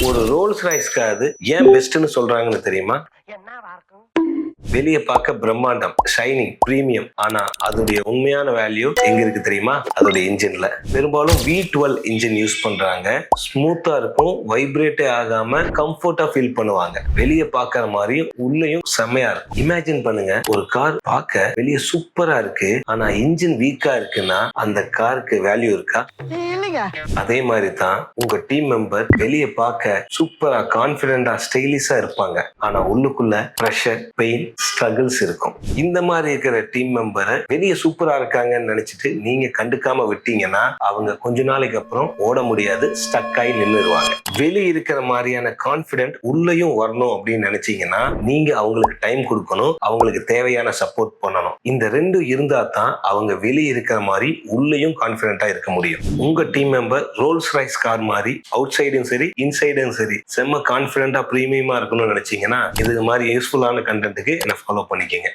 ஒரு Rolls Royce car ஏன் பெஸ்ட்னு சொல்றாங்கன்னு தெரியுமா? வெளிய பார்க்க பிரம்மாண்டம், ஷைனிங், பிரீமியம். ஆனா அதோடைய உண்மையான வேல்யூ எங்க இருக்கு தெரியுமா? அதோட இன்ஜின்ல. பெரும்பாலும் V12 இன்ஜின் யூஸ் பண்றாங்க. ஸ்மூத்தா இருக்கும், வைப்ரேட்டே ஆகாம கம்ஃபர்ட்டா ஃபீல் பண்ணுவாங்க. வெளிய பார்க்கற மாதிரி உள்ளேயும் செமையா இருக்கும். இமேஜின் பண்ணுங்க, ஒரு கார் பார்க்க வெளிய சூப்பரா இருக்கு, ஆனா இன்ஜின் வீக்கா இருக்குன்னா அந்த காருக்கு வேல்யூ இருக்கா? அதே மாதிரி தான் உங்க டீம் மெம்பர் வெளிய பார்க்க சூப்பரா, கான்பிடென்டா, ஸ்டைலிஷா இருப்பாங்க, ஆனா உள்ளுக்குள்ள பிரஷர், பெயின், ஸ்ட்ரகிள்ஸ் இருக்கும். இந்த மாதிரி இருக்கிற டீம் மெம்பரை வெளிய சூப்பரா இருக்காங்கன்னு நினைச்சிட்டு நீங்க கண்டுக்காம விட்டீங்கன்னா அவங்க கொஞ்ச நாளைக்கு அப்புறம் ஓட முடியாது, ஸ்டக் ஆகி நின்றுடுவாங்க. வெளிய இருக்கிற மாதிரியான கான்பிடென்ட் உள்ளேயும் வரணும் அப்படின்னு நினைச்சீங்கன்னா நீங்க அவங்களுக்கு டைம் கொடுக்கணும், அவங்களுக்கு தேவையான சப்போர்ட் பண்ணணும். இந்த ரெண்டும் இருந்தா தான் அவங்க வெளியே இருக்கிற மாதிரி உள்ளேயும் கான்பிடென்டா இருக்க முடியும். உங்க team member Rolls Royce car மாதிரி அவுட் சைடும் சரி இன்சைடும் சரி செம்ம கான்பிடென்டா பிரீமியமா இருக்கணும்னு நினைச்சீங்கன்னா இது மாதிரி யூஸ்ஃபுல்லான கண்டென்ட்டுக்கு என்ன ஃபாலோ பண்ணிக்கங்க.